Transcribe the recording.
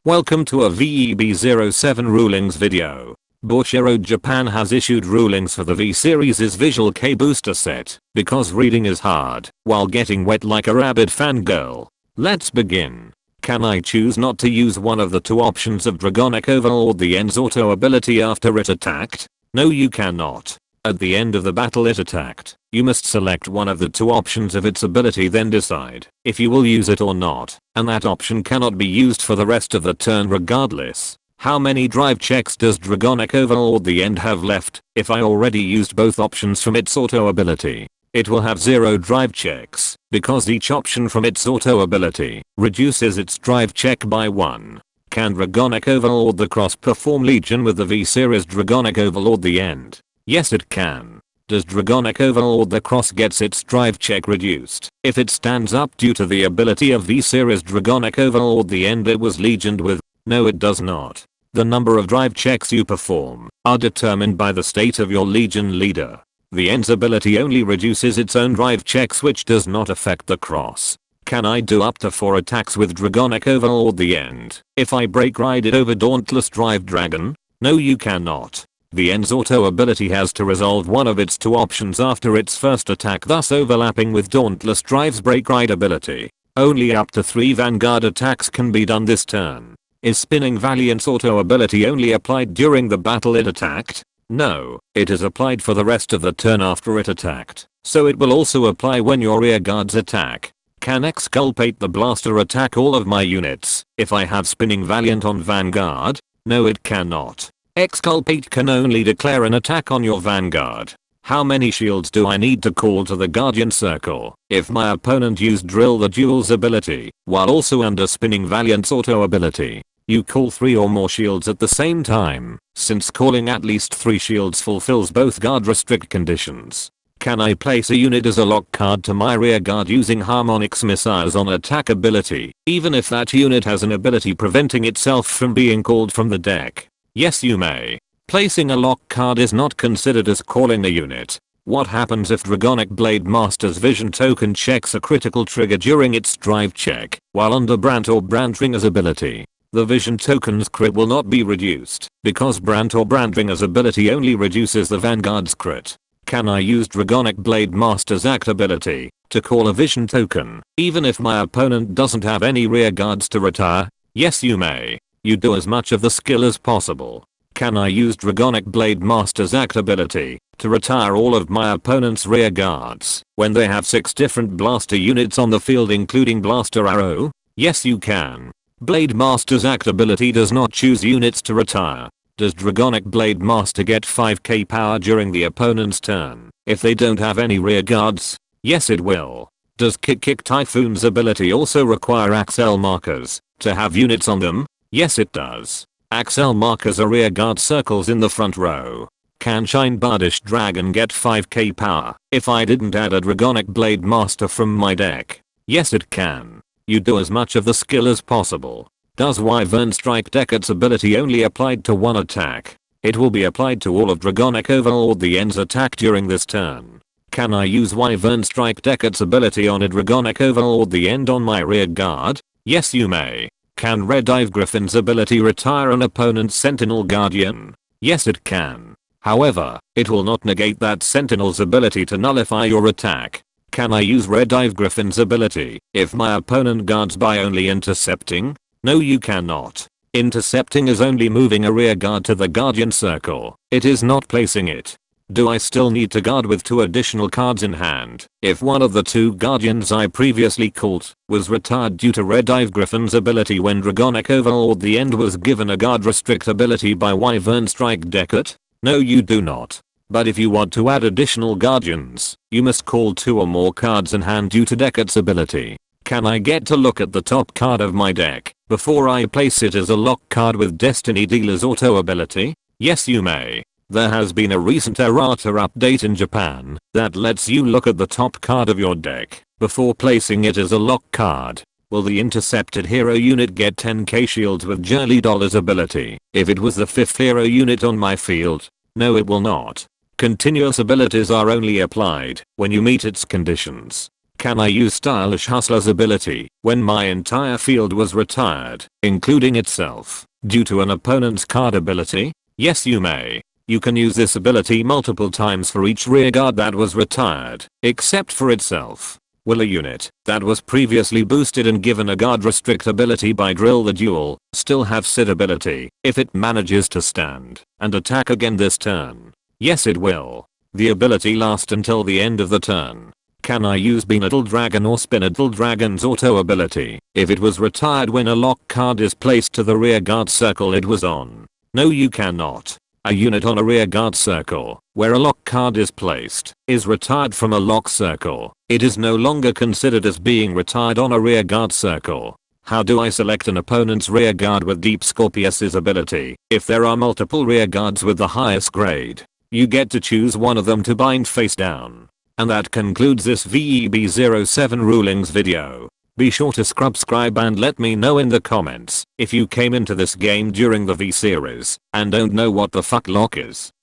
Welcome to a V-EB07 rulings video. Bushiroad Japan has issued rulings for the V-Series' Visual K booster set because reading is hard while getting wet like a rabid fangirl. Let's begin. Can I choose not to use one of the two options of Dragonic Overall or the End's auto ability after it attacked? No, you cannot. At the end of the battle it attacked. You must select one of the two options of its ability, then decide if you will use it or not, and that option cannot be used for the rest of the turn regardless. How many drive checks does Dragonic Overall or the End have left? If I already used both options from its auto ability, it will have 0 drive checks, because each option from its auto ability reduces its drive check by 1. Can Dragonic Overlord the Cross perform Legion with the V-Series Dragonic Overlord the End? Yes, it can. Does Dragonic Overlord the Cross gets its drive check reduced if it stands up due to the ability of V-Series Dragonic Overlord the End it was legioned with? No, it does not. The number of drive checks you perform are determined by the state of your Legion leader. The End's ability only reduces its own drive checks, which does not affect the Cross. Can I do up to 4 attacks with Dragonic Overlord the End if I break ride it over Dauntless Drive Dragon? No, you cannot. The End's auto ability has to resolve one of its two options after its first attack, thus overlapping with Dauntless Drive's break ride ability. Only up to 3 Vanguard attacks can be done this turn. Is Spinning Valiant's auto ability only applied during the battle it attacked? No, it is applied for the rest of the turn after it attacked, so it will also apply when your rear guards attack. Can Exculpate the Blaster attack all of my units if I have Spinning Valiant on Vanguard? No, it cannot. Exculpate can only declare an attack on your Vanguard. How many shields do I need to call to the Guardian Circle if my opponent used Drill the Duel's ability while also under Spinning Valiant's auto ability? You call 3 or more shields at the same time, since calling at least 3 shields fulfills both guard restrict conditions. Can I place a unit as a lock card to my rear guard using Harmonix missiles on attack ability, even if that unit has an ability preventing itself from being called from the deck? Yes, you may. Placing a lock card is not considered as calling a unit. What happens if Dragonic Blade Master's Vision token checks a critical trigger during its drive check while under Brant or Brandringer's ability? The Vision token's crit will not be reduced because Brant or Brandringer's ability only reduces the Vanguard's crit. Can I use Dragonic Blade Master's act ability to call a Vision token even if my opponent doesn't have any rear guards to retire? Yes, you may. You do as much of the skill as possible. Can I use Dragonic Blade Master's act ability to retire all of my opponent's rear guards when they have 6 different blaster units on the field including Blaster Arrow? Yes, you can. Blade Master's act ability does not choose units to retire. Does Dragonic Blade Master get 5k power during the opponent's turn if they don't have any rear guards? Yes, it will. Does Kick Typhoon's ability also require Axel markers to have units on them? Yes, it does. Axel markers are rear guard circles in the front row. Can Shine Bardish Dragon get 5k power if I didn't add a Dragonic Blade Master from my deck? Yes, it can. You do as much of the skill as possible. Does Wyvern Strike Decat's ability only applied to one attack? It will be applied to all of Dragonic Overlord the End's attack during this turn. Can I use Wyvern Strike Decat's ability on a Dragonic Overlord the End on my rear guard? Yes, you may. Can Red Dive Griffin's ability retire an opponent's Sentinel Guardian? Yes, it can. However, it will not negate that Sentinel's ability to nullify your attack. Can I use Red Dive Griffin's ability if my opponent guards by only intercepting? No, you cannot. Intercepting is only moving a rear guard to the Guardian Circle. It is not placing it. Do I still need to guard with 2 additional cards in hand if one of the 2 Guardians I previously called was retired due to Red Dive Griffin's ability when Dragonic Overlord the End was given a guard restrict ability by Wyvern Strike Decat? No, you do not. But if you want to add additional Guardians, you must call 2 or more cards in hand due to Decat's ability. Can I get to look at the top card of my deck before I place it as a lock card with Destiny Dealer's auto ability? Yes, you may. There has been a recent errata update in Japan that lets you look at the top card of your deck before placing it as a lock card. Will the intercepted hero unit get 10k shields with Jolly Dollar's ability if it was the 5th hero unit on my field? No, it will not. Continuous abilities are only applied when you meet its conditions. Can I use Stylish Hustler's ability when my entire field was retired, including itself, due to an opponent's card ability? Yes, you may. You can use this ability multiple times for each rearguard that was retired, except for itself. Will a unit that was previously boosted and given a guard restrict ability by Drill the Duel still have said ability if it manages to stand and attack again this turn? Yes, it will. The ability lasts until the end of the turn. Can I use Beanadle Dragon or Spinadle Dragon's auto ability if it was retired when a lock card is placed to the rearguard circle it was on? No, you cannot. A unit on a rearguard circle, where a lock card is placed, is retired from a lock circle. It is no longer considered as being retired on a rearguard circle. How do I select an opponent's rearguard with Deep Scorpius's ability? If there are multiple rearguards with the highest grade, you get to choose one of them to bind face down. And that concludes this V-EB07 rulings video. Be sure to subscribe and let me know in the comments if you came into this game during the V series and don't know what the fuck lock is.